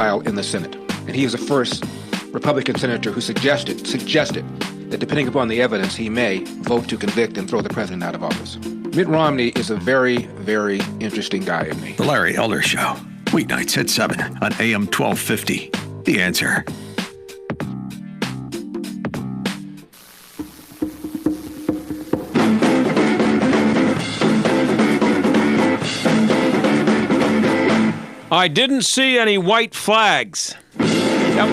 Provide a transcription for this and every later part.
in the Senate. And he is the first Republican senator who suggested that depending upon the evidence, he may vote to convict and throw the president out of office. Mitt Romney is a very, very interesting guy to me. The Larry Elder Show, weeknights at 7 on AM 1250. The Answer. I didn't see any white flags. Yep.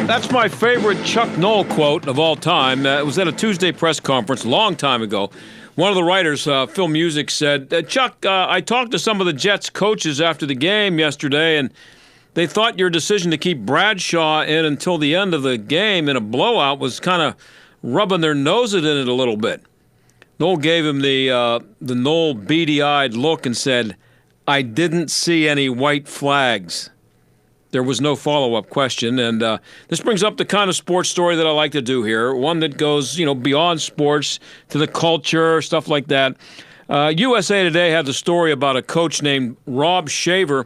That's my favorite Chuck Noll quote of all time. It was at a Tuesday press conference a long time ago. One of the writers, Phil Music, said, Chuck, I talked to some of the Jets coaches after the game yesterday, and they thought your decision to keep Bradshaw in until the end of the game in a blowout was kind of rubbing their noses in it a little bit. Noll gave him the Noll beady-eyed look and said, I didn't see any white flags. There was no follow-up question, and this brings up the kind of sports story that I like to do here, one that goes, beyond sports to the culture, stuff like that. USA Today had the story about a coach named Rob Shaver.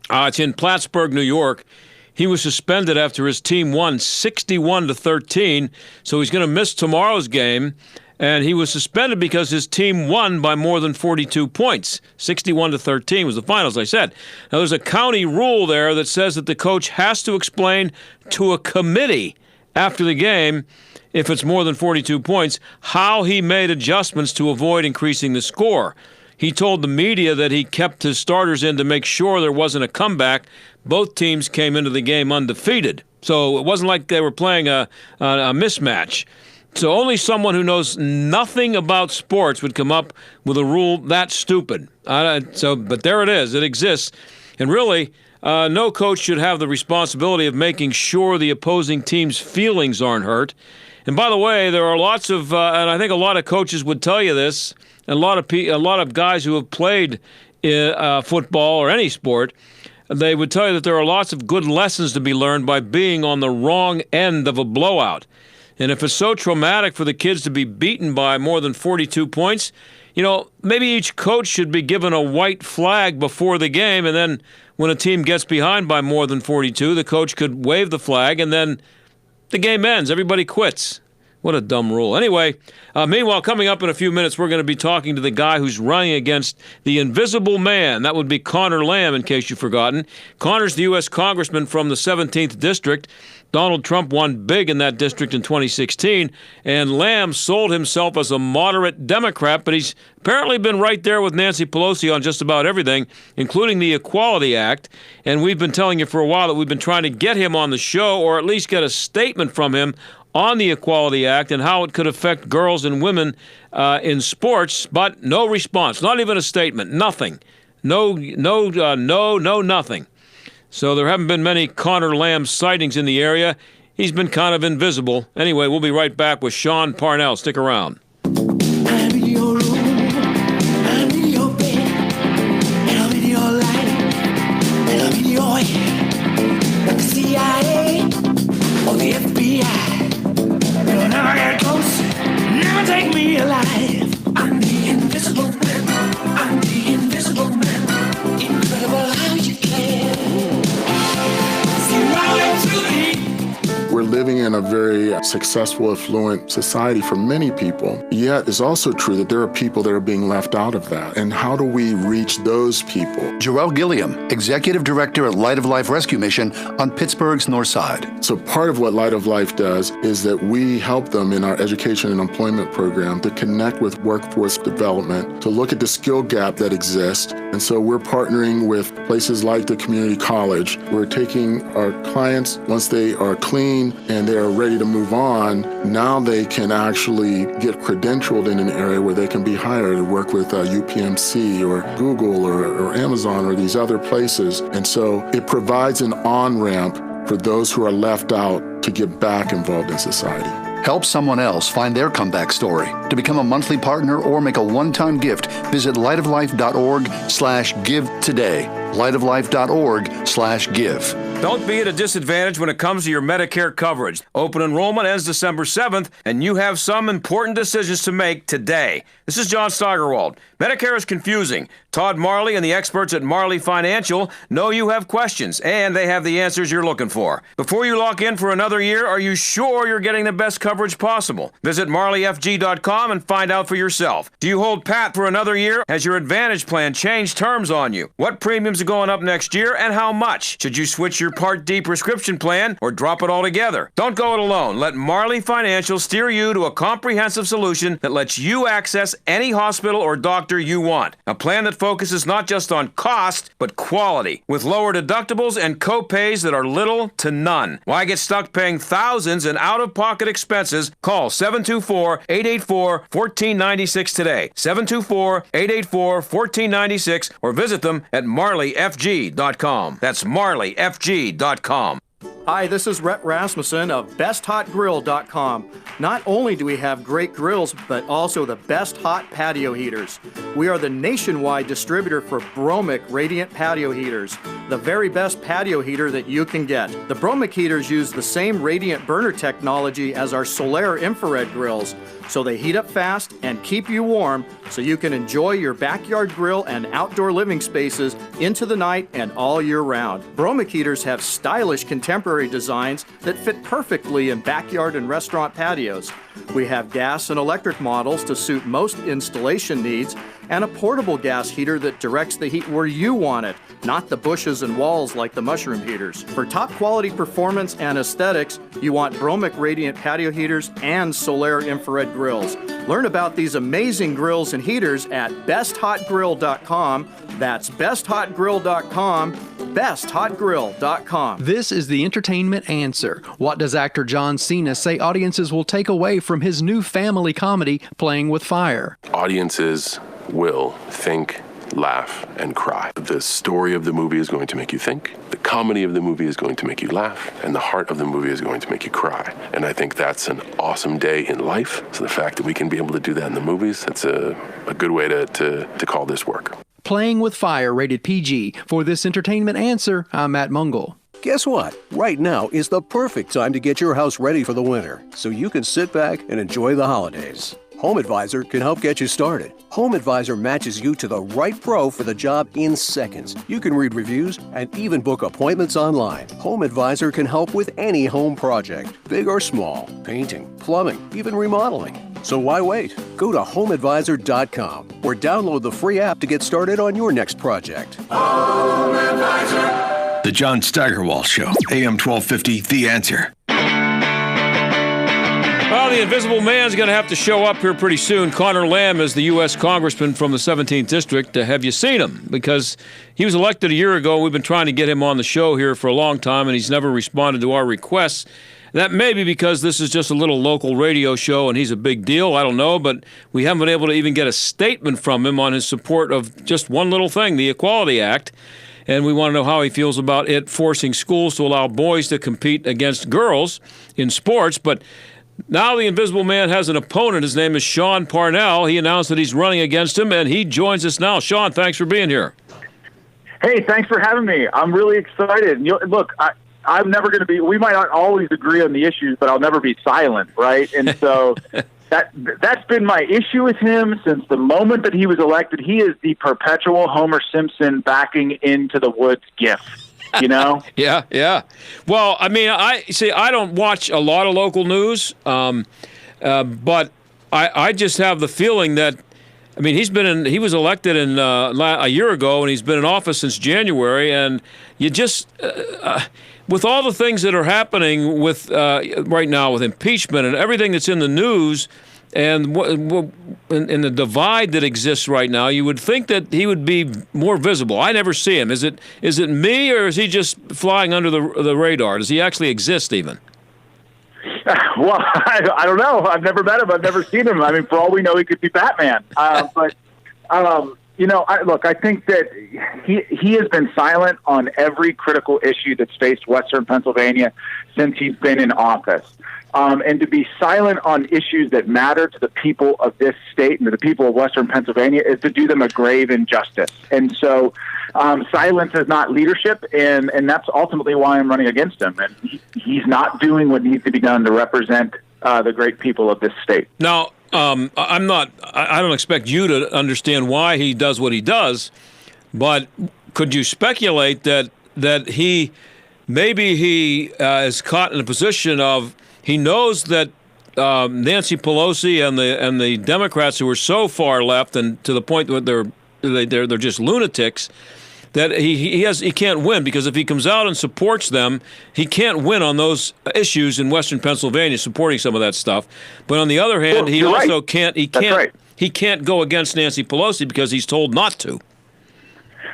It's in Plattsburgh, New York. He was suspended after his team won 61-13, so he's going to miss tomorrow's game. And he was suspended because his team won by more than 42 points. 61-13 was the final, as I said. Now, there's a county rule there that says that the coach has to explain to a committee after the game, if it's more than 42 points, how he made adjustments to avoid increasing the score. He told the media that he kept his starters in to make sure there wasn't a comeback. Both teams came into the game undefeated. So it wasn't like they were playing a mismatch. So only someone who knows nothing about sports would come up with a rule that stupid. But there it is. It exists. And really, no coach should have the responsibility of making sure the opposing team's feelings aren't hurt. And by the way, there are lots of, and I think a lot of coaches would tell you this, and a lot of guys who have played football or any sport, they would tell you that there are lots of good lessons to be learned by being on the wrong end of a blowout. And if it's so traumatic for the kids to be beaten by more than 42 points, maybe each coach should be given a white flag before the game, and then when a team gets behind by more than 42, the coach could wave the flag, and then the game ends. Everybody quits. What a dumb rule. Anyway, meanwhile, coming up in a few minutes, we're going to be talking to the guy who's running against the invisible man. That would be Conor Lamb, in case you've forgotten. Conor's the U.S. congressman from the 17th District. Donald Trump won big in that district in 2016, and Lamb sold himself as a moderate Democrat, but he's apparently been right there with Nancy Pelosi on just about everything, including the Equality Act. And we've been telling you for a while that we've been trying to get him on the show, or at least get a statement from him on the Equality Act and how it could affect girls and women in sports, but no response, not even a statement, nothing. No, nothing. So there haven't been many Conor Lamb sightings in the area. He's been kind of invisible. Anyway, we'll be right back with Sean Parnell. Stick around. I'm in your room, I'm in your bed, and I'm in your life, and I'm in your head. Like the CIA or the FBI, you'll never get close, never take me alive. I'm the invisible man, I'm the invisible man. Incredible how you can. We're living in a very successful, affluent society for many people. Yet it's also true that there are people that are being left out of that. And how do we reach those people? Joelle Gilliam, Executive Director at Light of Life Rescue Mission on Pittsburgh's North Side. So part of what Light of Life does is that we help them in our education and employment program to connect with workforce development, to look at the skill gap that exists. And so we're partnering with places like the community college. We're taking our clients, once they are clean and they are ready to move on, now they can actually get credentialed in an area where they can be hired to work with UPMC or Google or Amazon or these other places. And so it provides an on-ramp for those who are left out to get back involved in society. Help someone else find their comeback story. To become a monthly partner or make a one-time gift, visit lightoflife.org/give today. lightoflife.org/give. Don't be at a disadvantage when it comes to your Medicare coverage. Open enrollment ends December 7th, and you have some important decisions to make today. This is John Steigerwald. Medicare is confusing. Todd Marley and the experts at Marley Financial know you have questions, and they have the answers you're looking for. Before you lock in for another year, are you sure you're getting the best coverage possible? Visit marleyfg.com and find out for yourself. Do you hold pat for another year? Has your Advantage plan changed terms on you? What premiums are going up next year, and how much? Should you switch your Part D prescription plan or drop it altogether? Don't go it alone. Let Marley Financial steer you to a comprehensive solution that lets you access any hospital or doctor you want. A plan that focuses not just on cost, but quality, with lower deductibles and co-pays that are little to none. Why get stuck paying thousands in out-of-pocket expenses? Call 724-884-1496 today. 724-884-1496 or visit them at marleyfg.com. That's marleyfg.com. Hi, this is Rhett Rasmussen of BestHotGrill.com. Not only do we have great grills, but also the best hot patio heaters. We are the nationwide distributor for Bromic Radiant Patio Heaters, the very best patio heater that you can get. The Bromic heaters use the same radiant burner technology as our Solaire infrared grills, so they heat up fast and keep you warm so you can enjoy your backyard grill and outdoor living spaces into the night and all year round. Bromic heaters have stylish contemporary designs that fit perfectly in backyard and restaurant patios. We have gas and electric models to suit most installation needs, and a portable gas heater that directs the heat where you want it, not the bushes and walls like the mushroom heaters. For top quality performance and aesthetics, you want Bromic Radiant Patio Heaters and Solaire Infrared Grills. Learn about these amazing grills and heaters at BestHotGrill.com. That's BestHotGrill.com. BestHotGrill.com. This is the entertainment answer. What does actor John Cena say audiences will take away from his new family comedy, Playing with Fire? Audiences will think, laugh, and cry. The story of the movie is going to make you think. The comedy of the movie is going to make you laugh. And the heart of the movie is going to make you cry. And I think that's an awesome day in life. So the fact that we can be able to do that in the movies, that's a good way to call this work. Playing with Fire, rated PG. For this entertainment answer, I'm Matt Mungle. Guess what? Right now is the perfect time to get your house ready for the winter, so you can sit back and enjoy the holidays. Home Advisor can help get you started. Home Advisor matches you to the right pro for the job in seconds. You can read reviews and even book appointments online. Home Advisor can help with any home project, big or small, painting, plumbing, even remodeling. So why wait? Go to homeadvisor.com or download the free app to get started on your next project. Home Advisor. The John Steigerwald Show, AM 1250, The Answer. Well, the Invisible Man's going to have to show up here pretty soon. Conor Lamb is the U.S. Congressman from the 17th District. Have you seen him? Because he was elected a year ago. We've been trying to get him on the show here for a long time, and he's never responded to our requests. That may be because this is just a little local radio show and he's a big deal. I don't know, but we haven't been able to even get a statement from him on his support of just one little thing, the Equality Act. And we want to know how he feels about it forcing schools to allow boys to compete against girls in sports. But now the Invisible Man has an opponent. His name is Sean Parnell. He announced that he's running against him, and he joins us now. Sean, thanks for being here. Hey, thanks for having me. I'm really excited. Look, I'm never going to be – we might not always agree on the issues, but I'll never be silent, right? And so that's been my issue with him since the moment that he was elected. He is the perpetual Homer Simpson backing into the woods gift, you know? Yeah. Well, I mean, I don't watch a lot of local news, but I just have the feeling that I mean, he was elected a year ago, and he's been in office since January, and you just with all the things that are happening with right now with impeachment and everything that's in the news, and the divide that exists right now, you would think that he would be more visible. I never see him. Is it me, or is he just flying under the radar? Does he actually exist even? Well, I don't know. I've never met him. I've never seen him. I mean, for all we know, he could be Batman. But I think that he has been silent on every critical issue that's faced Western Pennsylvania since he's been in office. And to be silent on issues that matter to the people of this state and to the people of Western Pennsylvania is to do them a grave injustice. And so Silence is not leadership, and that's ultimately why I'm running against him. And he's not doing what needs to be done to represent the great people of this state. Now, I don't expect you to understand why he does what he does, but could you speculate that he is caught in a position of he knows that Nancy Pelosi and the Democrats who are so far left and to the point where they're just lunatics, that he can't win, because if he comes out and supports them, he can't win on those issues in Western Pennsylvania, supporting some of that stuff. But on the other hand, he also can't go against Nancy Pelosi because he's told not to.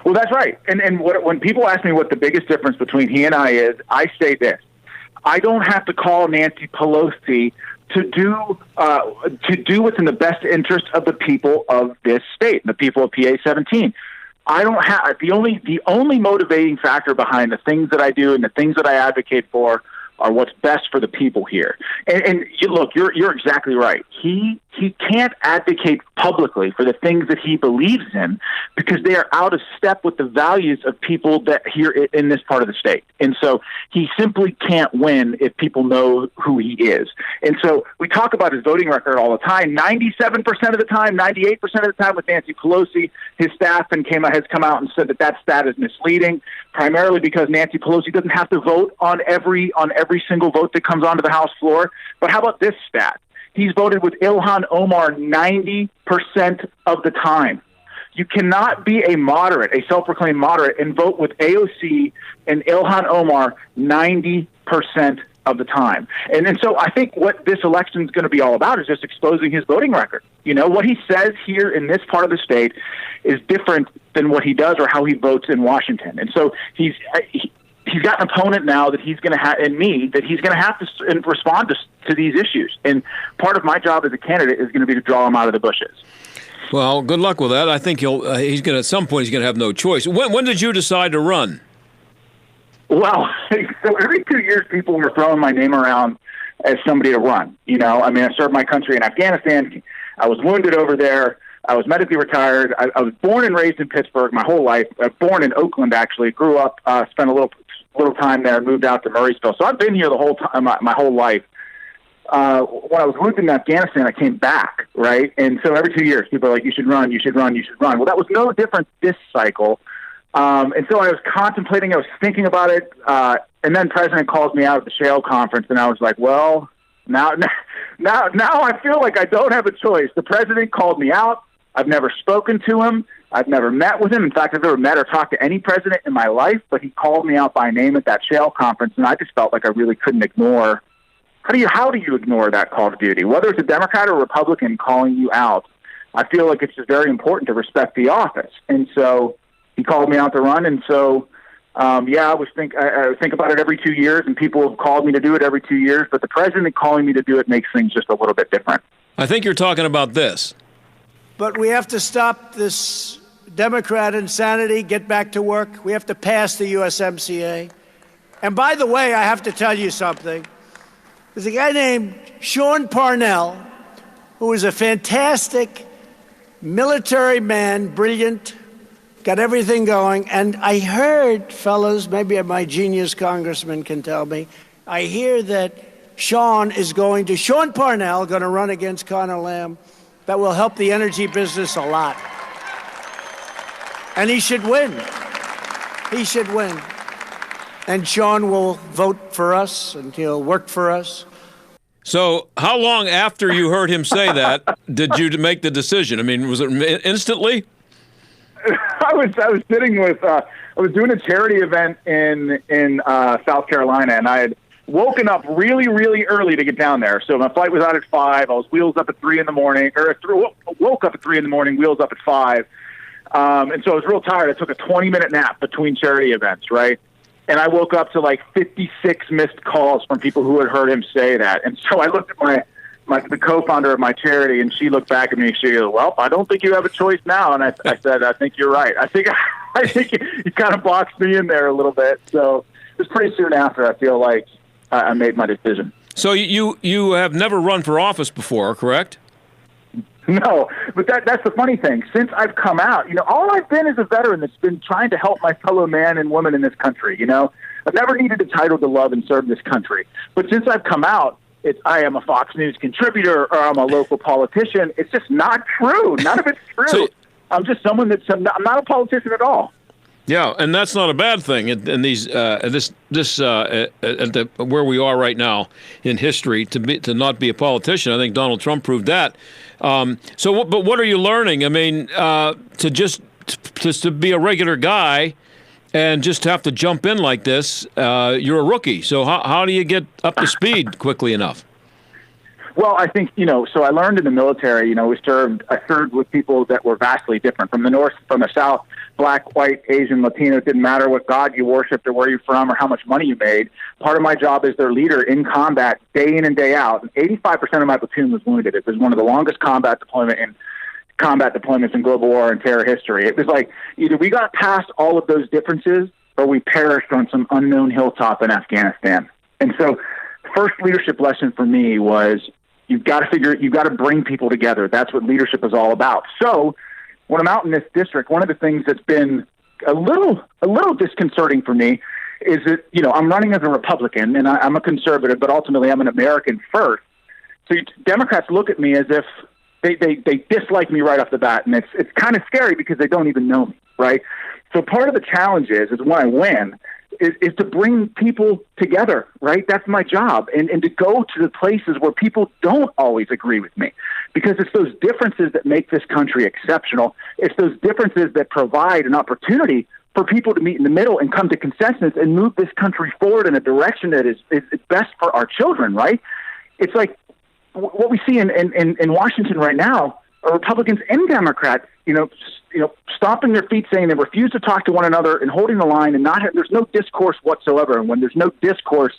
Well, that's right. And when people ask me what the biggest difference between he and I is, I say this: I don't have to call Nancy Pelosi to do what's in the best interest of the people of this state, the people of PA 17. I don't have the only motivating factor behind the things that I do and the things that I advocate for are what's best for the people here. And you're exactly right. He can't advocate publicly for the things that he believes in because they are out of step with the values of people that here in this part of the state. And so he simply can't win if people know who he is. And so we talk about his voting record all the time. 97% of the time, 98% of the time with Nancy Pelosi, his staff has come out and said that stat is misleading, primarily because Nancy Pelosi doesn't have to vote on every single vote that comes onto the House floor. But how about this stat? He's voted with Ilhan Omar 90% of the time. You cannot be a moderate, a self-proclaimed moderate, and vote with AOC and Ilhan Omar 90% of the time. And so I think what this election is going to be all about is just exposing his voting record. You know, what he says here in this part of the state is different than what he does or how he votes in Washington. And so he's got an opponent now that he's going to have, and me, that he's going to have to respond to these issues. And part of my job as a candidate is going to be to draw him out of the bushes. Well, good luck with that. I think at some point he's going to have no choice. When did you decide to run? Well, so every 2 years people were throwing my name around as somebody to run. You know, I mean, I served my country in Afghanistan. I was wounded over there. I was medically retired. I was born and raised in Pittsburgh my whole life. Born in Oakland, actually. Grew up, spent a little time there, moved out to Murraysville. So I've been here the whole time, my whole life. When I was wounded in Afghanistan, I came back, right? And so every 2 years, people are like, you should run, you should run, you should run. Well, that was no different this cycle. And so I was contemplating, I was thinking about it, and then President calls me out at the Shale conference, and I was like, well, now I feel like I don't have a choice. The President called me out. I've never spoken to him. I've never met with him. In fact, I've never met or talked to any president in my life, but he called me out by name at that Shale conference, and I just felt like I really couldn't ignore. How do you ignore that call to duty? Whether it's a Democrat or Republican calling you out, I feel like it's just very important to respect the office. And so he called me out to run, and so I think about it every 2 years, and people have called me to do it every 2 years, but the president calling me to do it makes things just a little bit different. I think you're talking about this. But we have to stop this Democrat insanity, get back to work. We have to pass the USMCA. And by the way, I have to tell you something. There's a guy named Sean Parnell, who is a fantastic military man, brilliant, got everything going. And I heard, fellas, maybe my genius congressman can tell me, I hear that Sean Parnell going to run against Conor Lamb. That will help the energy business a lot. And he should win. He should win. And Sean will vote for us, and he'll work for us. So how long after you heard him say that did you make the decision? I mean, was it instantly? I was sitting with I was doing a charity event in South Carolina, and I had woken up really, really early to get down there. So my flight was out at 5. I was wheels up at 3 in the morning, woke up at 3 in the morning, wheels up at 5. And so I was real tired. I took a 20-minute nap between charity events, right? And I woke up to like 56 missed calls from people who had heard him say that. And so I looked at the co-founder of my charity, and she looked back at me and she goes, well, I don't think you have a choice now. And I said, I think you're right. I think you kind of boxed me in there a little bit. So it was pretty soon after, I feel like, I made my decision. So you have never run for office before, correct? No, but that's the funny thing. Since I've come out, all I've been is a veteran that's been trying to help my fellow man and woman in this country. I've never needed a title to love and serve this country. But since I've come out, I am a Fox News contributor or I'm a local politician. It's just not true. None of it's true. So, I'm just someone I'm not a politician at all. Yeah, and that's not a bad thing. In these where we are right now in history, to not be a politician, I think Donald Trump proved that. But what are you learning? I mean, to be a regular guy and just have to jump in like this, you're a rookie. So how do you get up to speed quickly enough? Well, I think, so I learned in the military, I served with people that were vastly different from the North, from the South, Black, white, Asian, Latino. It didn't matter what God you worshiped or where you're from or how much money you made. Part of my job as their leader in combat, day in and day out. And 85% of my platoon was wounded. It was one of the longest combat deployments in global war and terror history. It was like either we got past all of those differences or we perished on some unknown hilltop in Afghanistan. And so first leadership lesson for me was you've got to bring people together. That's what leadership is all about. So when I'm out in this district, one of the things that's been a little disconcerting for me is that, I'm running as a Republican and I'm a conservative, but ultimately I'm an American first. So Democrats look at me as if they dislike me right off the bat, and it's kind of scary because they don't even know me, right? So part of the challenge is when I win, is to bring people together, right? That's my job, and to go to the places where people don't always agree with me, because it's those differences that make this country exceptional. It's those differences that provide an opportunity for people to meet in the middle and come to consensus and move this country forward in a direction that is best for our children, right? It's like what we see in Washington right now are Republicans and Democrats, stomping their feet, saying they refuse to talk to one another and holding the line, and there's no discourse whatsoever. And when there's no discourse,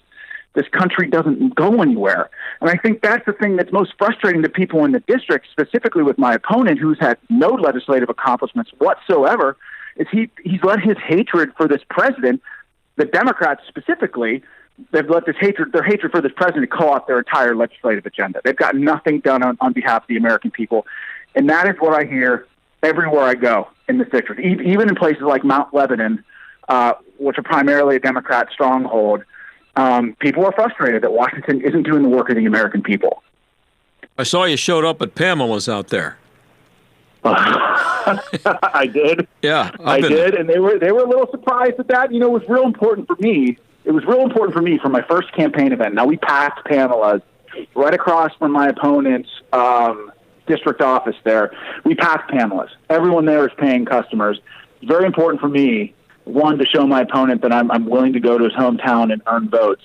this country doesn't go anywhere. And I think that's the thing that's most frustrating to people in the district, specifically with my opponent, who's had no legislative accomplishments whatsoever, is he's let his hatred for this president, the Democrats specifically, they've let their hatred for this president co-opt their entire legislative agenda. They've got nothing done on behalf of the American people. And that is what I hear everywhere I go in this district, even in places like Mount Lebanon, which are primarily a Democrat stronghold. People are frustrated that Washington isn't doing the work of the American people. I saw you showed up at Pamela's out there. I did. Yeah, I did, and they were a little surprised at that. It was real important for me. It was real important for me for my first campaign event. Now, we passed Pamela's right across from my opponent's district office there. We passed Pamela's. Everyone there is paying customers. It's very important for me, one, to show my opponent that I'm willing to go to his hometown and earn votes.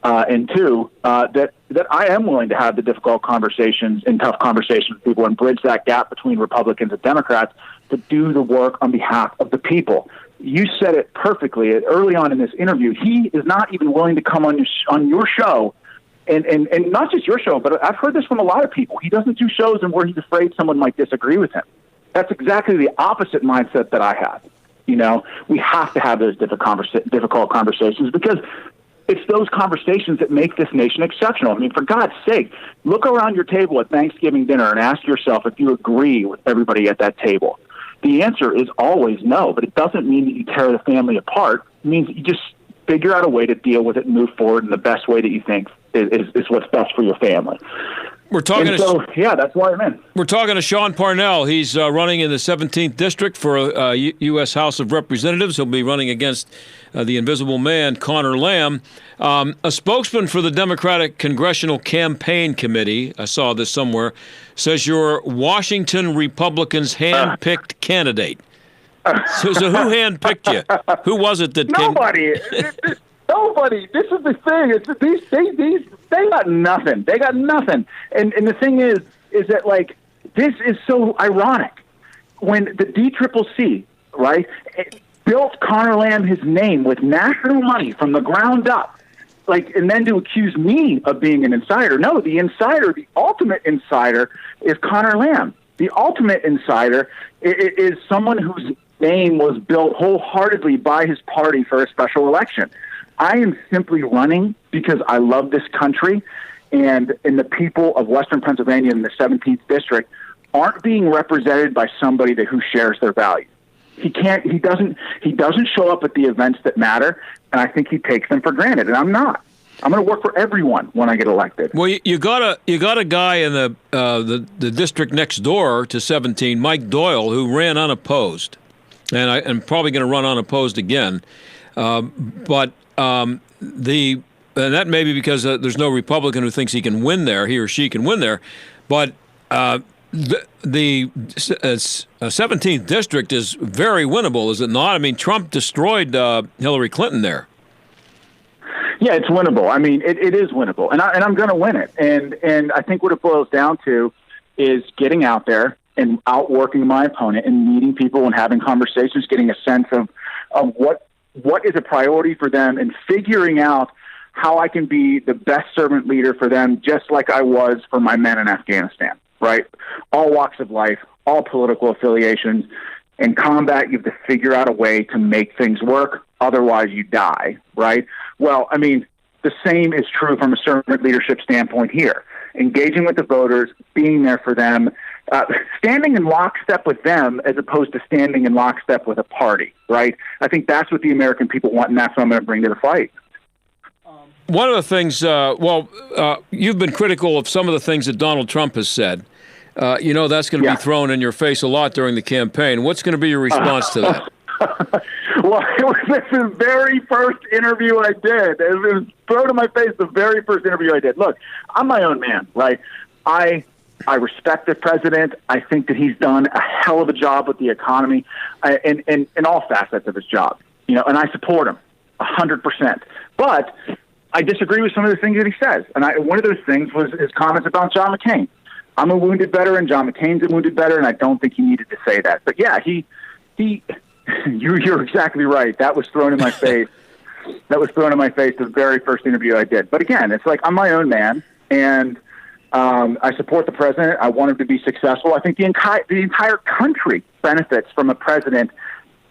And two, that I am willing to have the difficult conversations and tough conversations with people and bridge that gap between Republicans and Democrats to do the work on behalf of the people. You said it perfectly early on in this interview. He is not even willing to come on your show, and not just your show, but I've heard this from a lot of people. He doesn't do shows and where he's afraid someone might disagree with him. That's exactly the opposite mindset that I have. We have to have those difficult conversations because it's those conversations that make this nation exceptional. I mean, for God's sake, look around your table at Thanksgiving dinner and ask yourself if you agree with everybody at that table. The answer is always no, but it doesn't mean that you tear the family apart. It means that you just figure out a way to deal with it and move forward in the best way that you think is what's best for your family. We're talking that's why I'm in. We're talking to Sean Parnell. He's running in the 17th District for U.S. House of Representatives. He'll be running against the invisible man, Conor Lamb. A spokesman for the Democratic Congressional Campaign Committee, I saw this somewhere, says you're Washington Republicans' hand-picked candidate. So who hand-picked you? Who was it that Nobody. Nobody. This is the thing. They got nothing. They got nothing. And the thing is that, like, this is so ironic. When the DCCC, right, built Conor Lamb his name with national money from the ground up, like, and then to accuse me of being an insider. No, the insider, the ultimate insider, is Conor Lamb. The ultimate insider is someone whose name was built wholeheartedly by his party for a special election. I am simply running because I love this country, and the people of Western Pennsylvania in the 17th District aren't being represented by somebody who shares their values. He doesn't show up at the events that matter, and I think he takes them for granted, and I'm not. I'm going to work for everyone when I get elected. Well, you got a guy in the district next door to 17, Mike Doyle, who ran unopposed, and I'm probably going to run unopposed again. But that may be because there's no Republican who thinks he can win there, he or she can win there. But the 17th district is very winnable, is it not? I mean, Trump destroyed Hillary Clinton there. Yeah, it's winnable. I mean, it is winnable, and I'm going to win it. And I think what it boils down to is getting out there and outworking my opponent and meeting people and having conversations, getting a sense of what is a priority for them, and figuring out how I can be the best servant leader for them, just like I was for my men in Afghanistan, right? All walks of life, all political affiliations. In combat, you have to figure out a way to make things work. Otherwise, you die, right? Well, I mean, the same is true from a servant leadership standpoint here. Engaging with the voters, being there for them, standing in lockstep with them as opposed to standing in lockstep with a party, right? I think that's what the American people want, and that's what I'm going to bring to the fight. One of the things, you've been critical of some of the things that Donald Trump has said. That's going to be thrown in your face a lot during the campaign. What's going to be your response to that? Well, this is the very first interview I did. It was thrown in my face the very first interview I did. Look, I'm my own man, right? I respect the president. I think that he's done a hell of a job with the economy in all facets of his job, and I support him 100%. But I disagree with some of the things that he says. And one of those things was his comments about John McCain. I'm a wounded veteran. John McCain's a wounded veteran. I don't think he needed to say that. But yeah, you're exactly right. That was thrown in my face. That was thrown in my face the very first interview I did. But again, it's like I'm my own man, and I support the president. I want him to be successful. I think the entire country benefits from a president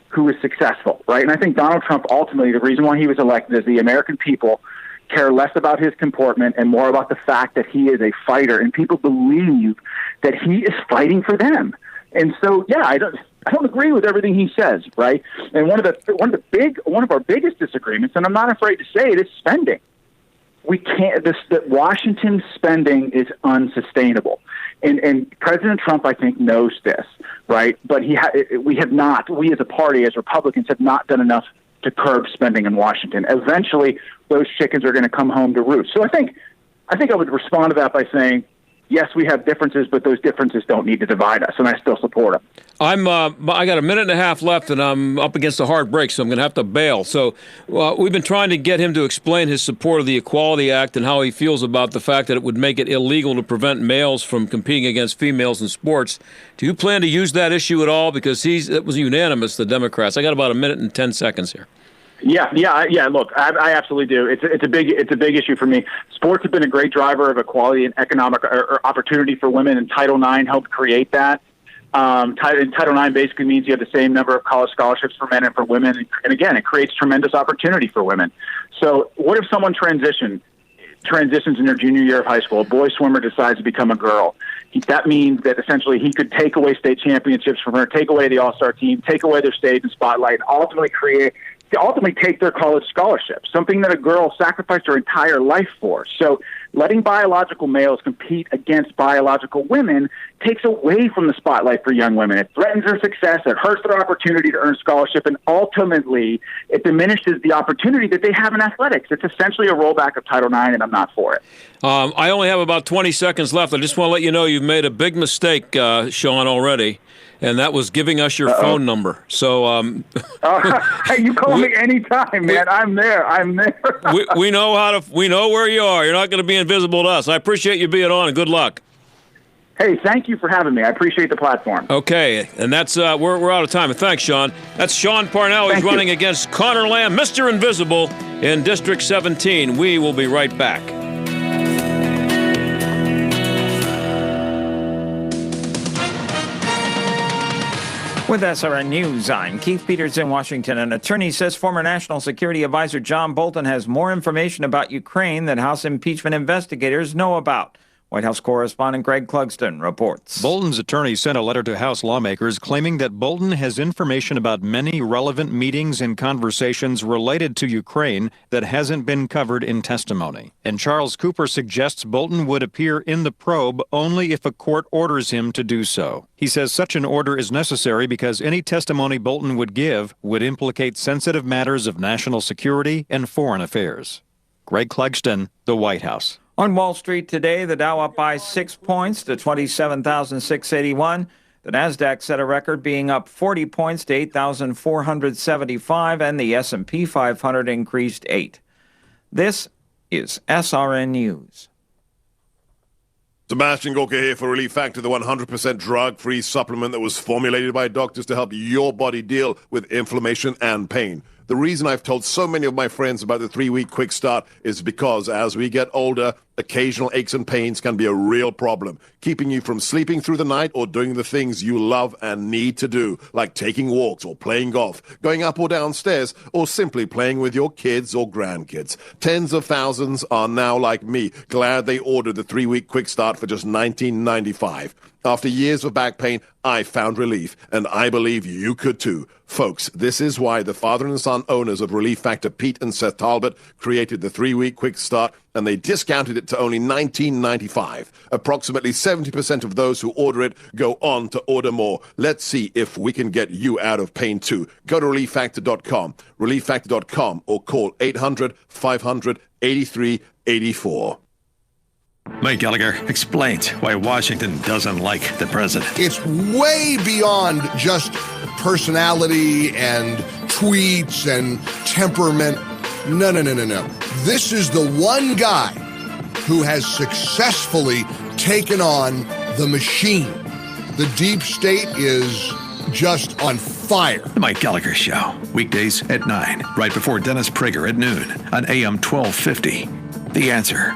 who is successful, right? And I think Donald Trump, ultimately, the reason why he was elected is the American people care less about his comportment and more about the fact that he is a fighter, and people believe that he is fighting for them. And so, yeah, I don't agree with everything he says, right? And one of our biggest disagreements, and I'm not afraid to say it, is spending. We can't. That Washington's spending is unsustainable, and President Trump, I think, knows this, right? But we have not. We as a party, as Republicans, have not done enough to curb spending in Washington. Eventually, those chickens are going to come home to roost. So I think I would respond to that by saying, yes, we have differences, but those differences don't need to divide us, and I still support them. I got a minute and a half left, and I'm up against a hard break, so I'm going to have to bail. So we've been trying to get him to explain his support of the Equality Act and how he feels about the fact that it would make it illegal to prevent males from competing against females in sports. Do you plan to use that issue at all? Because it was unanimous, the Democrats. I got about a minute and 10 seconds here. Yeah. Look, I absolutely do. It's a big issue for me. Sports have been a great driver of equality and economic opportunity for women, and Title IX helped create that. Title IX basically means you have the same number of college scholarships for men and for women, and again, it creates tremendous opportunity for women. So, what if someone transitions in their junior year of high school? A boy swimmer decides to become a girl. That means that essentially he could take away state championships from her, take away the All-Star team, take away their stage and spotlight, and ultimately take their college scholarship, something that a girl sacrificed her entire life for. So letting biological males compete against biological women takes away from the spotlight for young women. It threatens their success, it hurts their opportunity to earn scholarship, and ultimately it diminishes the opportunity that they have in athletics. It's essentially a rollback of Title IX, and I'm not for it. I only have about 20 seconds left. I just want to let you know you've made a big mistake, Sean, already. And that was giving us your phone number. So you call me anytime, man. I'm there. we know we know where you are. You're not going to be invisible to us. I appreciate you being on, and good luck. Hey, thank you for having me. I appreciate the platform. Okay, and that's we're out of time. And thanks, Sean. That's Sean Parnell. He's running against Conor Lamb, Mr. Invisible, in District 17. We will be right back. With SRN News, I'm Keith Peters in Washington. An attorney says former National Security Advisor John Bolton has more information about Ukraine than House impeachment investigators know about. White House correspondent Greg Clugston reports. Bolton's attorney sent a letter to House lawmakers claiming that Bolton has information about many relevant meetings and conversations related to Ukraine that hasn't been covered in testimony. And Charles Cooper suggests Bolton would appear in the probe only if a court orders him to do so. He says such an order is necessary because any testimony Bolton would give would implicate sensitive matters of national security and foreign affairs. Greg Clugston, the White House. On Wall Street today, the Dow up by 6 points to 27,681. The Nasdaq set a record, being up 40 points to 8,475, and the S&P 500 increased 8. This is SRN News. Sebastian Gorka here for Relief Factor, the 100% drug-free supplement that was formulated by doctors to help your body deal with inflammation and pain. The reason I've told so many of my friends about the 3-week quick start is because as we get older, occasional aches and pains can be a real problem, keeping you from sleeping through the night or doing the things you love and need to do, like taking walks or playing golf, going up or down stairs, or simply playing with your kids or grandkids. Tens of thousands are now like me, glad they ordered the 3-week quick start for just $19.95. After years of back pain, I found relief, and I believe you could too. Folks, this is why the father and son owners of Relief Factor, Pete and Seth Talbot, created the 3-week quick start, and they discounted it to only $19.95. Approximately 70% of those who order it go on to order more. Let's see if we can get you out of pain too. Go to ReliefFactor.com, ReliefFactor.com, or call 800-500-8384. Mike Gallagher explains why Washington doesn't like the president. It's way beyond just personality and tweets and temperament. No. This is the one guy who has successfully taken on the machine. The deep state is just on fire. The Mike Gallagher Show, weekdays at 9, right before Dennis Prager at noon on AM 1250. The Answer.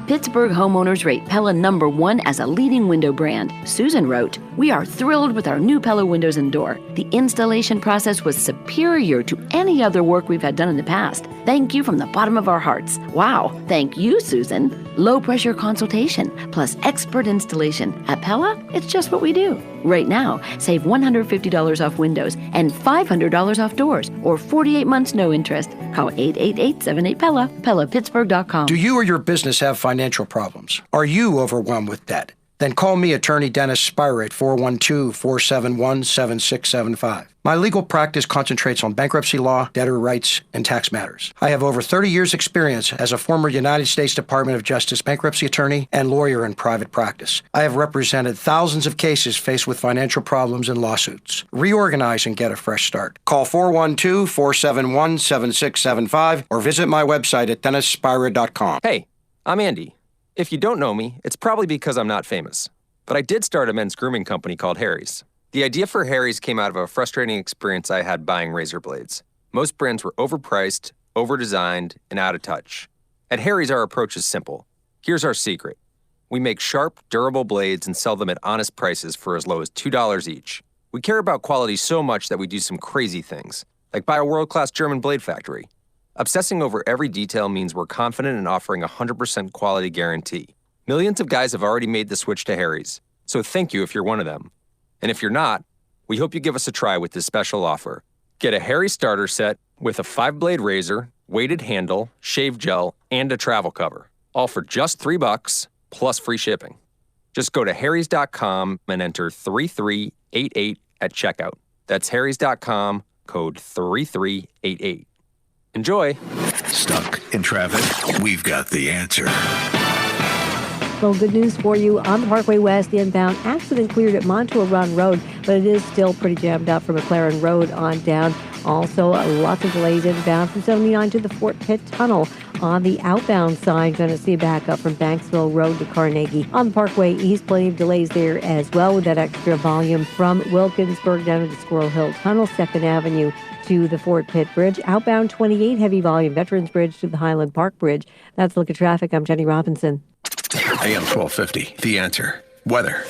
Pittsburgh homeowners rate Pella #1 as a leading window brand. Susan wrote, "We are thrilled with our new Pella windows and door. The installation process was superior to any other work we've had done in the past. Thank you from the bottom of our hearts." Wow, thank you, Susan. Low pressure consultation plus expert installation. At Pella, it's just what we do. Right now, save $150 off windows and $500 off doors, or 48 months no interest. Call 888-78-PELLA, PellaPittsburgh.com. Do you or your business have financial problems? Are you overwhelmed with debt? Then call me, attorney Dennis Spire, at 412-471-7675. My legal practice concentrates on bankruptcy law, debtor rights, and tax matters. I have over 30 years' experience as a former United States Department of Justice bankruptcy attorney and lawyer in private practice. I have represented thousands of cases faced with financial problems and lawsuits. Reorganize and get a fresh start. Call 412-471-7675 or visit my website at DennisSpira.com. Hey, I'm Andy. If you don't know me, it's probably because I'm not famous. But I did start a men's grooming company called Harry's. The idea for Harry's came out of a frustrating experience I had buying razor blades. Most brands were overpriced, overdesigned, and out of touch. At Harry's, our approach is simple. Here's our secret. We make sharp, durable blades and sell them at honest prices for as low as $2 each. We care about quality so much that we do some crazy things, like buy a world-class German blade factory. Obsessing over every detail means we're confident in offering a 100% quality guarantee. Millions of guys have already made the switch to Harry's, so thank you if you're one of them. And if you're not, we hope you give us a try with this special offer. Get a Harry's starter set with a 5-blade razor, weighted handle, shave gel, and a travel cover, all for just $3 plus free shipping. Just go to harrys.com and enter 3388 at checkout. That's harrys.com, code 3388. Enjoy. Stuck in traffic? We've got the answer. Well, good news for you. On the Parkway West, the inbound accident cleared at Montour Run Road, but it is still pretty jammed up from McLaren Road on down. Also, lots of delays inbound from 79 to the Fort Pitt Tunnel. On the outbound side, going to see a backup from Banksville Road to Carnegie. On the Parkway East, plenty of delays there as well with that extra volume from Wilkinsburg down to the Squirrel Hill Tunnel, 2nd Avenue to the Fort Pitt Bridge. Outbound 28, heavy volume, Veterans Bridge to the Highland Park Bridge. That's a look at traffic. I'm Jenny Robinson. AM 1250, The Answer. Weather.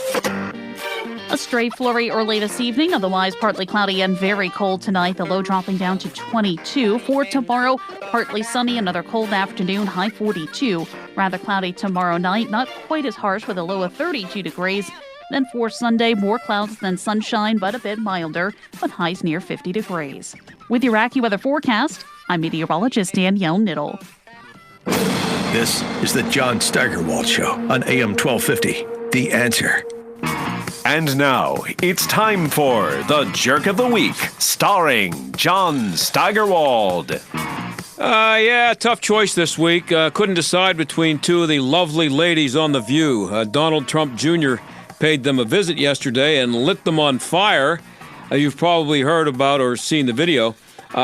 A stray flurry early this evening, otherwise partly cloudy and very cold tonight. The low dropping down to 22. For tomorrow, partly sunny, another cold afternoon, high 42. Rather cloudy tomorrow night, not quite as harsh with a low of 32 degrees. Then for Sunday, more clouds than sunshine, but a bit milder, with highs near 50 degrees. With your AccuWeather forecast, I'm meteorologist Danielle Niddle. This is the John Steigerwald Show on AM 1250. The Answer. And now, it's time for The Jerk of the Week, starring John Steigerwald. Yeah, tough choice this week. Couldn't decide between two of the lovely ladies on The View. Donald Trump Jr. paid them a visit yesterday and lit them on fire. You've probably heard about or seen the video.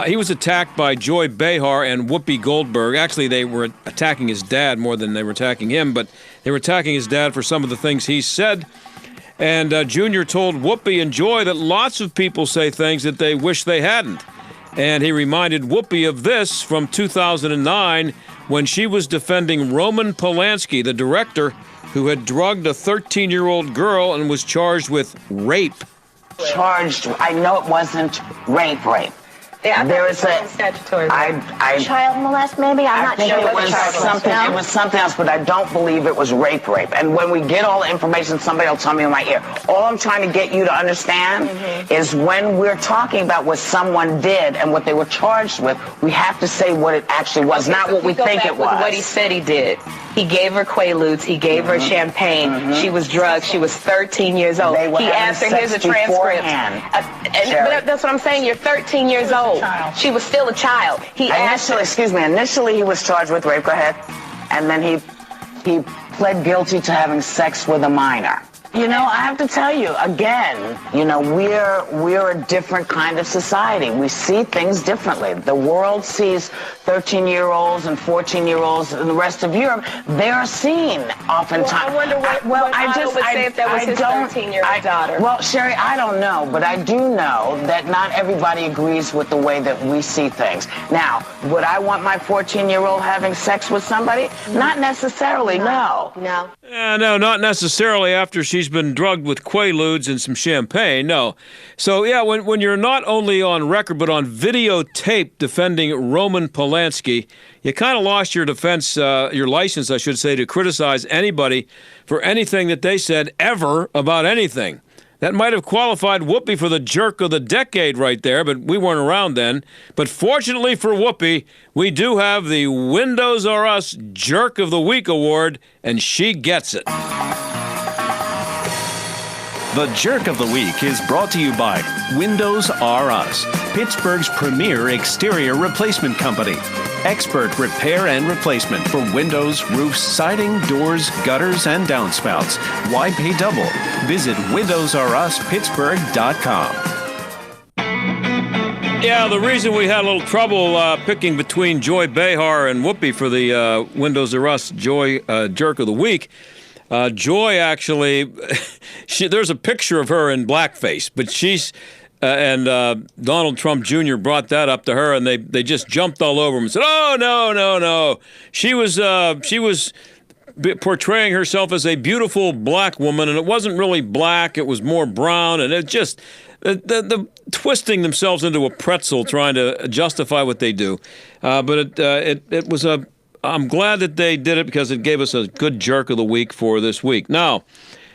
He was attacked by Joy Behar and Whoopi Goldberg. Actually, they were attacking his dad more than they were attacking him, but they were attacking his dad for some of the things he said. And Junior told Whoopi and Joy that lots of people say things that they wish they hadn't. And he reminded Whoopi of this from 2009 when she was defending Roman Polanski, the director who had drugged a 13-year-old girl and was charged with rape. Charged, I know it wasn't rape. Yeah, there is a statutory child molest, maybe. I'm not sure. It was something. It was something else, but I don't believe it was rape. And when we get all the information, somebody will tell me in my ear. All I'm trying to get you to understand is when we're talking about what someone did and what they were charged with, we have to say what it actually was, not what we think it was. What he said he did. He gave her Quaaludes. He gave her champagne. She was drugged. She was 13 years old. He asked her, here's a transcript. But that's what I'm saying. You're 13 years old. She was still a child. Initially he was charged with rape. Go ahead. And then he pled guilty to having sex with a minor. You know, I have to tell you, again, you know, we're a different kind of society. We see things differently. The world sees 13-year-olds and 14-year-olds and the rest of Europe. They're seen oftentimes. Well, I wonder what Otto would say if that was his 13-year-old daughter. Well, Sherry, I don't know, but I do know that not everybody agrees with the way that we see things. Now, would I want my 14-year-old having sex with somebody? Not necessarily, no. No, not necessarily after she's been drugged with Quaaludes and some champagne, no. So, yeah, when you're not only on record but on videotape defending Roman Polanski, you kind of lost your defense, your license, I should say, to criticize anybody for anything that they said ever about anything. That might have qualified Whoopi for the jerk of the decade right there, but we weren't around then. But fortunately for Whoopi, we do have the Windows R Us Jerk of the Week award, and she gets it. The Jerk of the Week is brought to you by Windows R Us, Pittsburgh's premier exterior replacement company. Expert repair and replacement for windows, roofs, siding, doors, gutters, and downspouts. Why pay double? Visit WindowsRUsPittsburgh.com. Yeah, the reason we had a little trouble picking between Joy Behar and Whoopi for the Windows R Us Jerk of the Week, Joy actually, there's a picture of her in blackface, but she's, and Donald Trump Jr. brought that up to her, and they just jumped all over him and said, "Oh, no. She was portraying herself as a beautiful black woman, and it wasn't really black, it was more brown, and it just, the twisting themselves into a pretzel trying to justify what they do. But it was I'm glad that they did it because it gave us a good jerk of the week for this week. Now,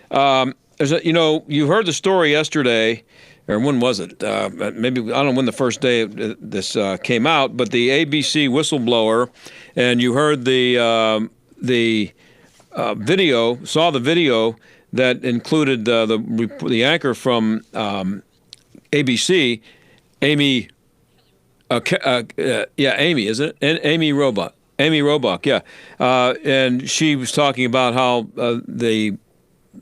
you heard the story yesterday, or when was it? Maybe, I don't know when the first day this came out, but the ABC whistleblower, and you heard the video, saw the video that included the anchor from ABC, Amy, Amy, isn't it? And Amy Robach. Amy Robach, yeah. And she was talking about how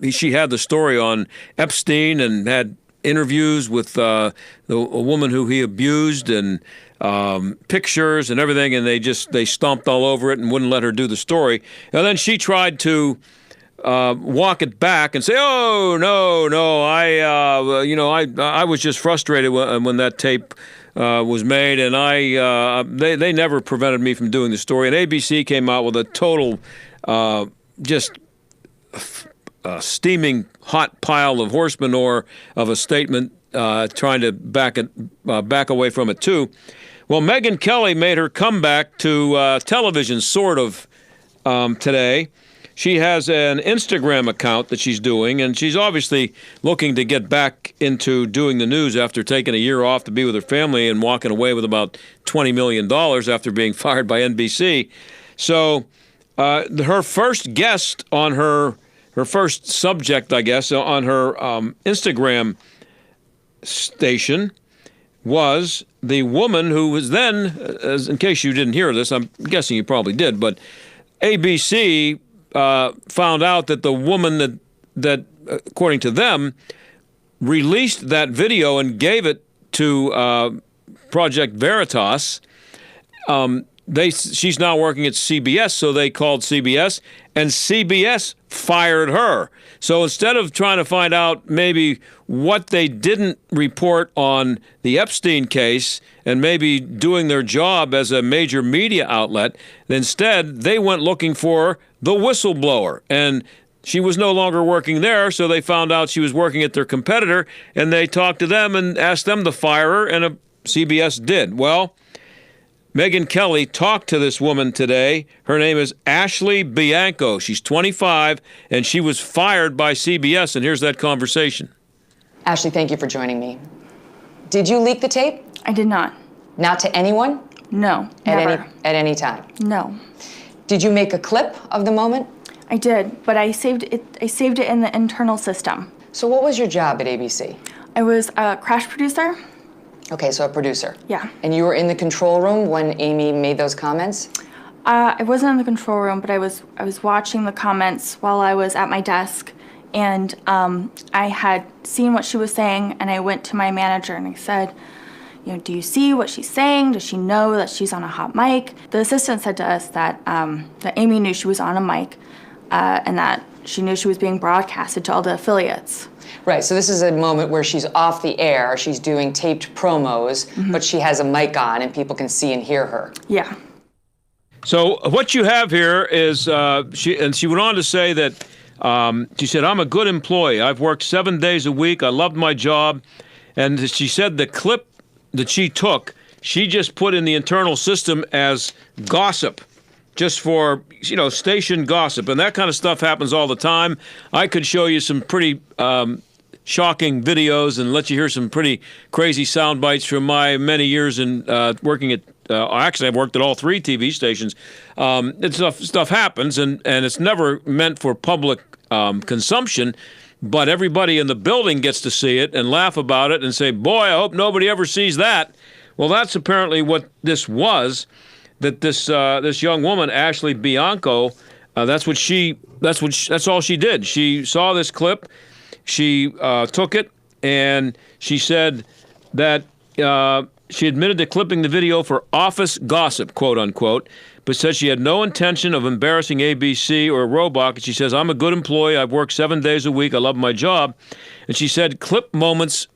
she had the story on Epstein and had interviews with a woman who he abused and pictures and everything, and they stomped all over it and wouldn't let her do the story. And then she tried to walk it back and say, "Oh, no, I was just frustrated when that tape was made, and they never prevented me from doing the story." And ABC came out with a total just steaming hot pile of horse manure of a statement, trying to back away from it too. Well, Megyn Kelly made her comeback to television, sort of, today. She has an Instagram account that she's doing, and she's obviously looking to get back into doing the news after taking a year off to be with her family and walking away with about $20 million after being fired by NBC. So her first guest on her first subject, I guess, on her Instagram station was the woman who was then, in case you didn't hear this, I'm guessing you probably did, but ABC found out that the woman that according to them, released that video and gave it to Project Veritas. She's now working at CBS, so they called CBS, and CBS fired her. So instead of trying to find out maybe what they didn't report on the Epstein case and maybe doing their job as a major media outlet, instead they went looking for the whistleblower. And she was no longer working there, so they found out she was working at their competitor, and they talked to them and asked them to fire her, and CBS did. Well, Megyn Kelly talked to this woman today. Her name is Ashley Bianco. She's 25, and she was fired by CBS, and here's that conversation. Ashley, thank you for joining me. Did you leak the tape? I did not. Not to anyone? No, never. At any time? No. Did you make a clip of the moment? I did, but I saved it in the internal system. So what was your job at ABC? I was a crash producer. Okay, so a producer. Yeah. And you were in the control room when Amy made those comments? I wasn't in the control room, but I was watching the comments while I was at my desk, and I had seen what she was saying, and I went to my manager and I said, do you see what she's saying? Does she know that she's on a hot mic? The assistant said to us that Amy knew she was on a mic, and that she knew she was being broadcasted to all the affiliates. Right, so this is a moment where she's off the air, she's doing taped promos, but she has a mic on and people can see and hear her. Yeah. So what you have here is, she went on to say that, she said, I'm a good employee. I've worked 7 days a week. I loved my job. And she said the clip that she took, she just put in the internal system as gossip. Just for, station gossip. And that kind of stuff happens all the time. I could show you some pretty shocking videos and let you hear some pretty crazy sound bites from my many years in working at, actually I've worked at all 3 TV stations. Stuff happens, and it's never meant for public consumption, but everybody in the building gets to see it and laugh about it and say, boy, I hope nobody ever sees that. Well, that's apparently what this was. That this young woman, Ashley Bianco, that's all she did. She saw this clip, she took it, and she said that she admitted to clipping the video for office gossip, quote unquote, but said she had no intention of embarrassing ABC or Robach. She says, I'm a good employee. I've worked 7 days a week. I love my job. And she said clip moments.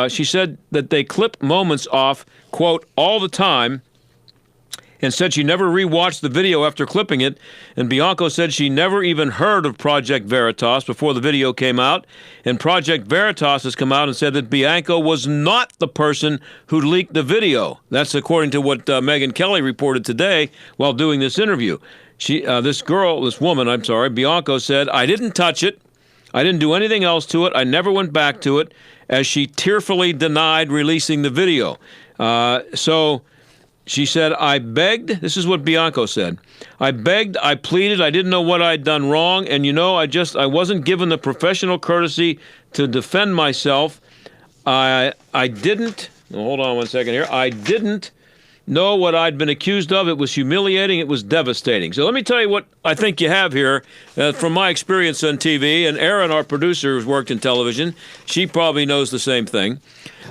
She said that they clip moments off, quote, all the time, and said she never rewatched the video after clipping it. And Bianco said she never even heard of Project Veritas before the video came out. And Project Veritas has come out and said that Bianco was not the person who leaked the video. That's according to what Megyn Kelly reported today while doing this interview. Bianco said, I didn't touch it. I didn't do anything else to it. I never went back to it, as she tearfully denied releasing the video. She said, I begged, this is what Bianco said, I begged, I pleaded, I didn't know what I'd done wrong, and I wasn't given the professional courtesy to defend myself. I didn't know what I'd been accused of. It was humiliating, it was devastating. So let me tell you what I think you have here from my experience on TV, and Erin, our producer, who's worked in television, she probably knows the same thing.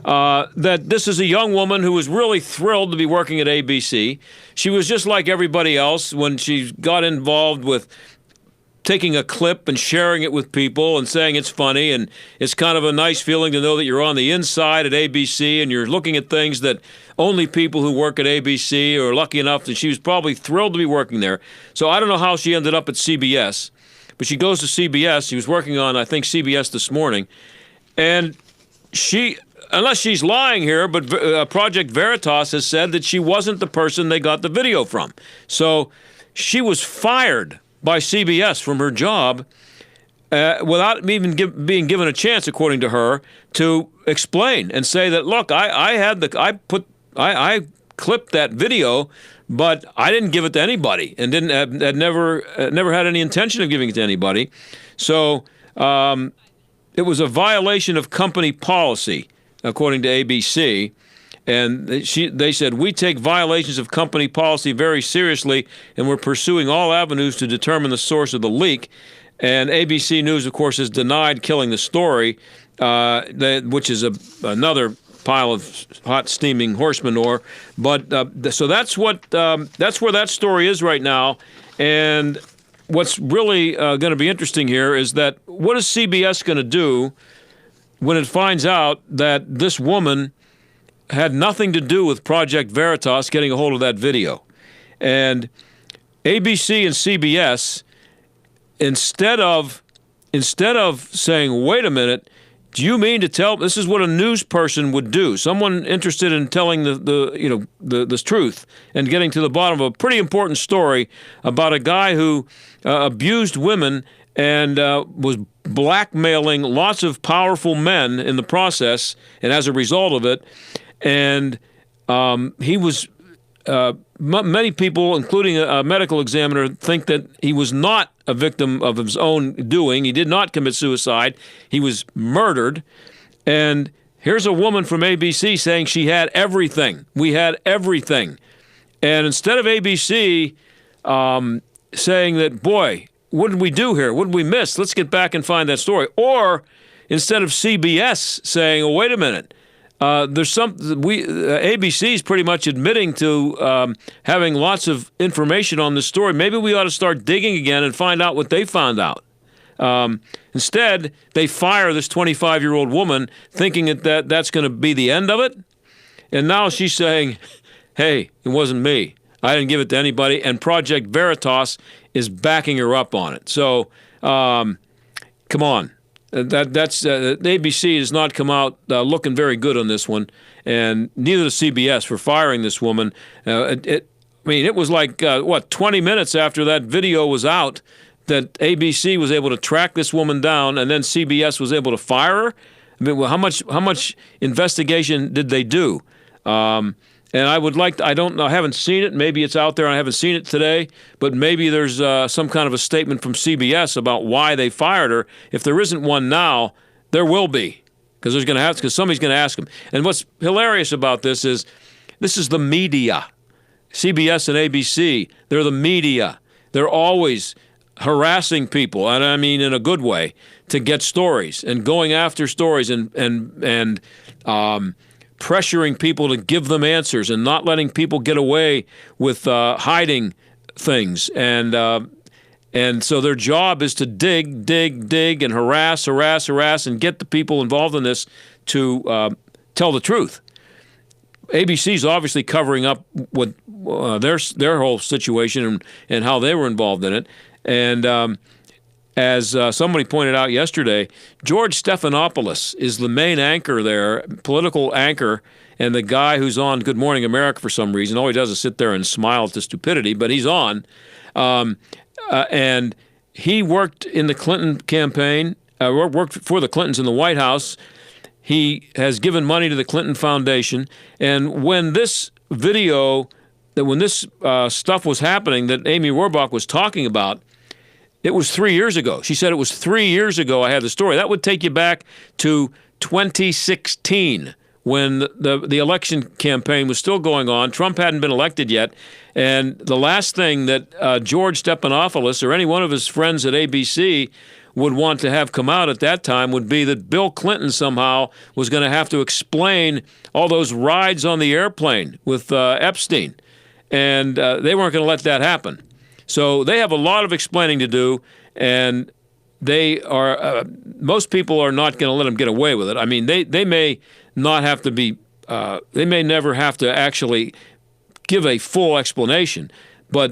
That this is a young woman who was really thrilled to be working at ABC. She was just like everybody else when she got involved with taking a clip and sharing it with people and saying it's funny, and it's kind of a nice feeling to know that you're on the inside at ABC and you're looking at things that only people who work at ABC are lucky enough that she was probably thrilled to be working there. So I don't know how she ended up at CBS, but she goes to CBS. She was working on, I think, CBS This Morning, and she, unless she's lying here, but Project Veritas has said that she wasn't the person they got the video from. So she was fired by CBS from her job without even being given a chance, according to her, to explain and say that, look, I clipped that video, but I didn't give it to anybody, and had never had any intention of giving it to anybody. So it was a violation of company policy, according to ABC. And they said, we take violations of company policy very seriously, and we're pursuing all avenues to determine the source of the leak. And ABC News, of course, has denied killing the story, which is another pile of hot, steaming horse manure. But so that's where that story is right now. And what's really going to be interesting here is that what is CBS going to do when it finds out that this woman had nothing to do with Project Veritas getting a hold of that video? And ABC and CBS, instead of saying, wait a minute, do you mean to tell, this is what a news person would do, someone interested in telling the truth and getting to the bottom of a pretty important story about a guy who abused women and was blackmailing lots of powerful men in the process, and as a result of it. And he was, many people, including a medical examiner, think that he was not a victim of his own doing. He did not commit suicide. He was murdered. And here's a woman from ABC saying she had everything. We had everything. And instead of ABC saying that, boy, what did we do here? What did we miss? Let's get back and find that story. Or instead of CBS saying, oh, wait a minute, ABC is pretty much admitting to having lots of information on this story. Maybe we ought to start digging again and find out what they found out. Instead, they fire this 25-year-old woman thinking that that's going to be the end of it. And now she's saying, hey, it wasn't me. I didn't give it to anybody. And Project Veritas is backing her up on it. So, come on. The ABC has not come out looking very good on this one, and neither does CBS for firing this woman. It was like 20 minutes after that video was out that ABC was able to track this woman down, and then CBS was able to fire her. I mean, well, how much investigation did they do? And I would like to, I don't know, I haven't seen it. Maybe it's out there and I haven't seen it today, but maybe there's some kind of a statement from CBS about why they fired her. If there isn't one now, there will be, because somebody's going to ask them. And what's hilarious about this is the media. CBS and ABC, they're the media. They're always harassing people, and I mean in a good way, to get stories and going after stories and pressuring people to give them answers and not letting people get away with hiding things. And so their job is to dig, and harass, and get the people involved in this to tell the truth. ABC's obviously covering up what their whole situation and how they were involved in it. And as somebody pointed out yesterday, George Stephanopoulos is the main anchor there, political anchor, and the guy who's on Good Morning America for some reason. All he does is sit there and smile at the stupidity, but he's on. And he worked in the Clinton campaign, worked for the Clintons in the White House. He has given money to the Clinton Foundation. And when this video, when this stuff was happening that Amy Robach was talking about, it was 3 years ago. She said it was 3 years ago I had the story. That would take you back to 2016 when the election campaign was still going on. Trump hadn't been elected yet. And the last thing that George Stephanopoulos or any one of his friends at ABC would want to have come out at that time would be that Bill Clinton somehow was going to have to explain all those rides on the airplane with Epstein. And they weren't going to let that happen. So they have a lot of explaining to do, and they are most people are not going to let them get away with it. I mean, they may not have to be, they may never have to actually give a full explanation, but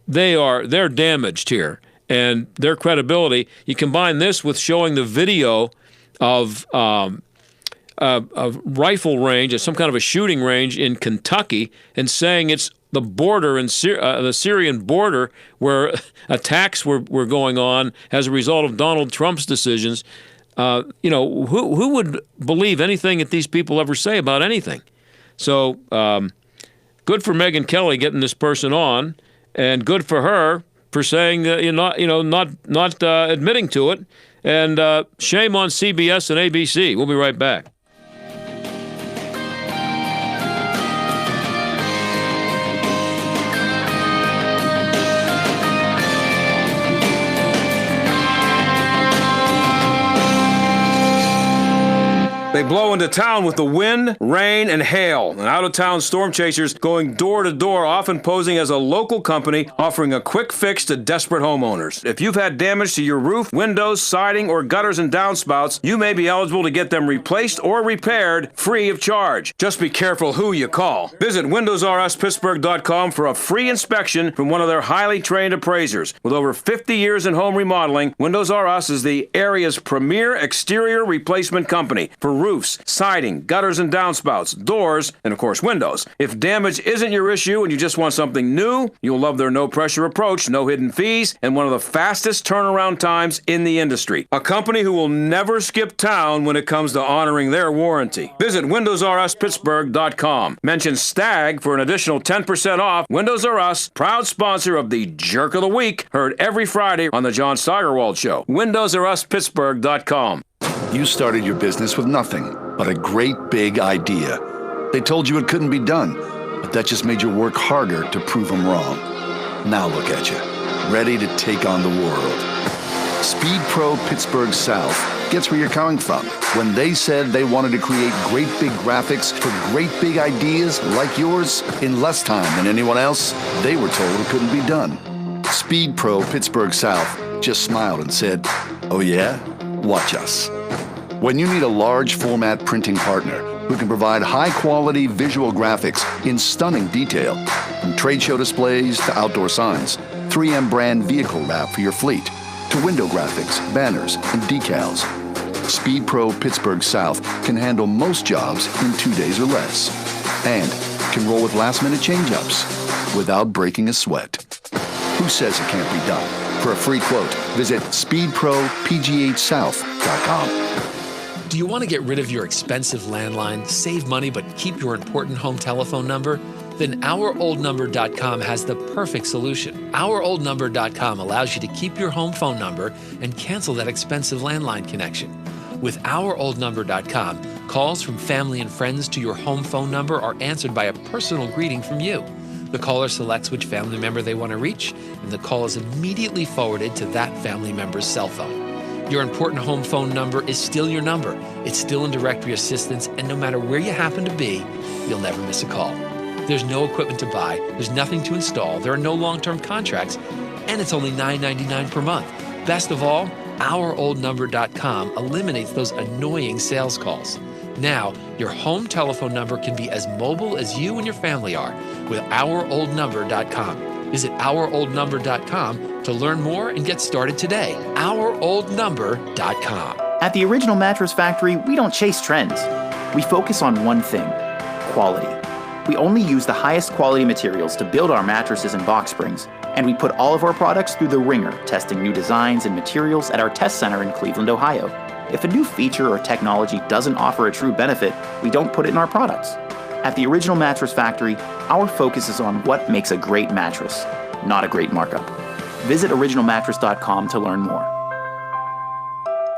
they're damaged here, and their credibility. You combine this with showing the video of a rifle range, some kind of a shooting range in Kentucky, and saying it's the border in the Syrian border where attacks were going on as a result of Donald Trump's decisions. Who would believe anything that these people ever say about anything? So good for Megyn Kelly getting this person on, and good for her for saying not admitting to it. And shame on CBS and ABC. We'll be right back. They blow into town with the wind, rain, and hail. And out-of-town storm chasers going door to door, often posing as a local company offering a quick fix to desperate homeowners. If you've had damage to your roof, windows, siding, or gutters and downspouts, you may be eligible to get them replaced or repaired free of charge. Just be careful who you call. Visit WindowsRUsPittsburgh.com for a free inspection from one of their highly trained appraisers. With over 50 years in home remodeling, Windows R Us is the area's premier exterior replacement company for roofs, siding, gutters and downspouts, doors, and of course windows. If damage isn't your issue and you just want something new, you'll love their no-pressure approach, no hidden fees, and one of the fastest turnaround times in the industry. A company who will never skip town when it comes to honoring their warranty. Visit WindowsRUsPittsburgh.com. Mention STAG for an additional 10% off. Windows R Us, proud sponsor of the Jerk of the Week, heard every Friday on the John Steigerwald Show. WindowsRUsPittsburgh.com. You started your business with nothing but a great big idea. They told you it couldn't be done, but that just made you work harder to prove them wrong. Now look at you, ready to take on the world. Speed Pro Pittsburgh South gets where you're coming from. When they said they wanted to create great big graphics for great big ideas like yours in less time than anyone else, they were told it couldn't be done. Speed Pro Pittsburgh South just smiled and said, "Oh yeah? Watch us." When you need a large format printing partner who can provide high quality visual graphics in stunning detail, from trade show displays to outdoor signs, 3M brand vehicle wrap for your fleet, to window graphics, banners, and decals, Speed Pro Pittsburgh South can handle most jobs in 2 days or less, and can roll with last minute change-ups without breaking a sweat. Who says it can't be done? For a free quote, visit speedpropghsouth.com. Do you want to get rid of your expensive landline, save money, but keep your important home telephone number? Then OurOldNumber.com has the perfect solution. OurOldNumber.com allows you to keep your home phone number and cancel that expensive landline connection. With OurOldNumber.com, calls from family and friends to your home phone number are answered by a personal greeting from you. The caller selects which family member they want to reach, and the call is immediately forwarded to that family member's cell phone. Your important home phone number is still your number. It's still in directory assistance, and no matter where you happen to be, you'll never miss a call. There's no equipment to buy, there's nothing to install, there are no long-term contracts, and it's only $9.99 per month. Best of all, OurOldNumber.com eliminates those annoying sales calls. Now, your home telephone number can be as mobile as you and your family are with OurOldNumber.com. Visit OurOldNumber.com to learn more and get started today. OurOldNumber.com. At the Original Mattress Factory, we don't chase trends. We focus on one thing: quality. We only use the highest quality materials to build our mattresses and box springs, and we put all of our products through the ringer, testing new designs and materials at our test center in Cleveland, Ohio. If a new feature or technology doesn't offer a true benefit, we don't put it in our products. At the Original Mattress Factory, our focus is on what makes a great mattress, not a great markup. Visit originalmattress.com to learn more.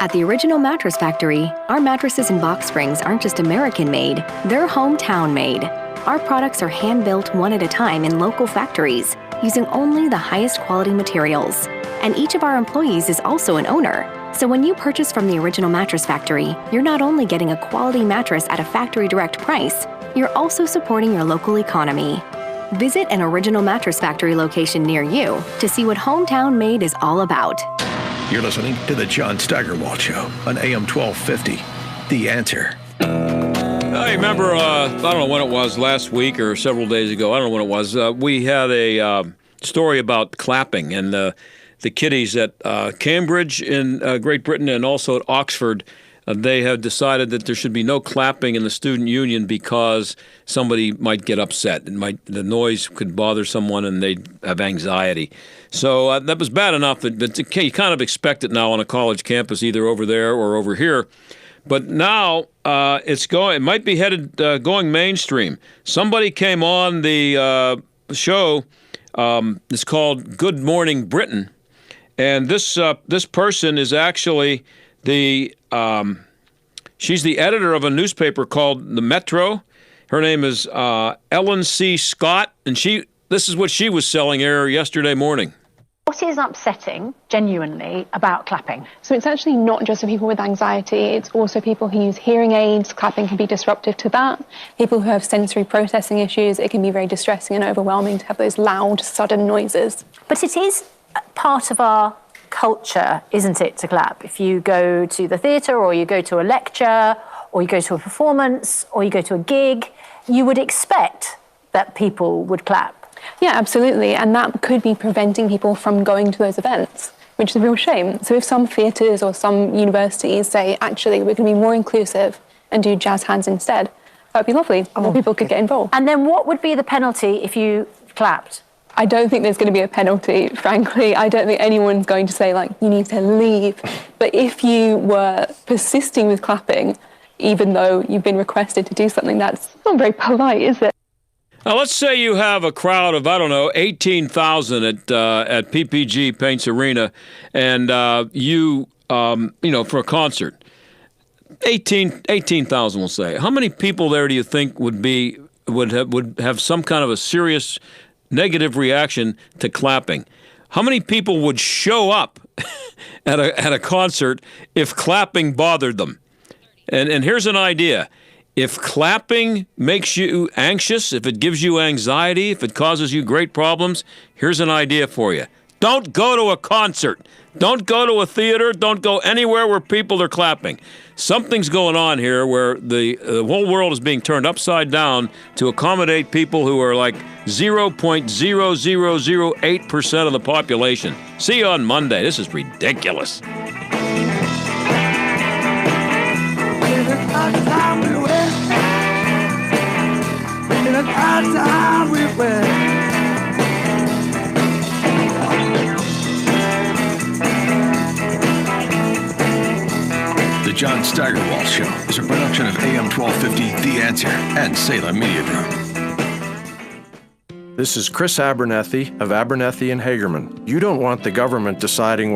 At the Original Mattress Factory, our mattresses and box springs aren't just American-made, they're hometown-made. Our products are hand-built one at a time in local factories, using only the highest quality materials. And each of our employees is also an owner. So when you purchase from the Original Mattress Factory, you're not only getting a quality mattress at a factory direct price, you're also supporting your local economy. Visit an Original Mattress Factory location near you to see what hometown made is all about. You're listening to the John Steigerwald Show on AM 1250. The Answer. I remember, I don't know when it was, last week or several days ago, I don't know when it was, we had a story about clapping, and the kiddies at Cambridge in Great Britain and also at Oxford. They have decided that there should be no clapping in the student union because somebody might get upset. The noise could bother someone and they'd have anxiety. So that was bad enough, but you kind of expect it now on a college campus, either over there or over here. But now it might be headed going mainstream. Somebody came on the show. It's called Good Morning Britain, and this person is actually she's the editor of a newspaper called The Metro. Her name is Ellen C. Scott, and this is what she was selling yesterday morning. What is upsetting, genuinely, about clapping? So it's actually not just for people with anxiety, it's also people who use hearing aids. Clapping can be disruptive to that. People who have sensory processing issues, it can be very distressing and overwhelming to have those loud, sudden noises. But it is part of our culture, isn't it, to clap? If you go to the theatre or you go to a lecture or you go to a performance or you go to a gig, you would expect that people would clap. Yeah, absolutely. And that could be preventing people from going to those events, which is a real shame. So if some theatres or some universities say, actually, we're going to be more inclusive and do jazz hands instead, that would be lovely. More people could get involved. And then what would be the penalty if you clapped? I don't think there's going to be a penalty, frankly. I don't think anyone's going to say, you need to leave. But if you were persisting with clapping, even though you've been requested to do something, that's not very polite, is it? Now, let's say you have a crowd of, 18,000 at PPG Paints Arena, and for a concert. 18,000, we'll say. How many people there do you think would have some kind of a serious negative reaction to clapping? How many people would show up at a concert if clapping bothered them? And here's an idea. If clapping makes you anxious, if it gives you anxiety, if it causes you great problems, here's an idea for you. Don't go to a concert. Don't go to a theater. Don't go anywhere where people are clapping. Something's going on here where the whole world is being turned upside down to accommodate people who are like 0.0008% of the population. See you on Monday. This is ridiculous. The John Steigerwald Show is a production of AM 1250 The Answer and Salem Media Group. This is Chris Abernethy of Abernethy and Hagerman. You don't want the government deciding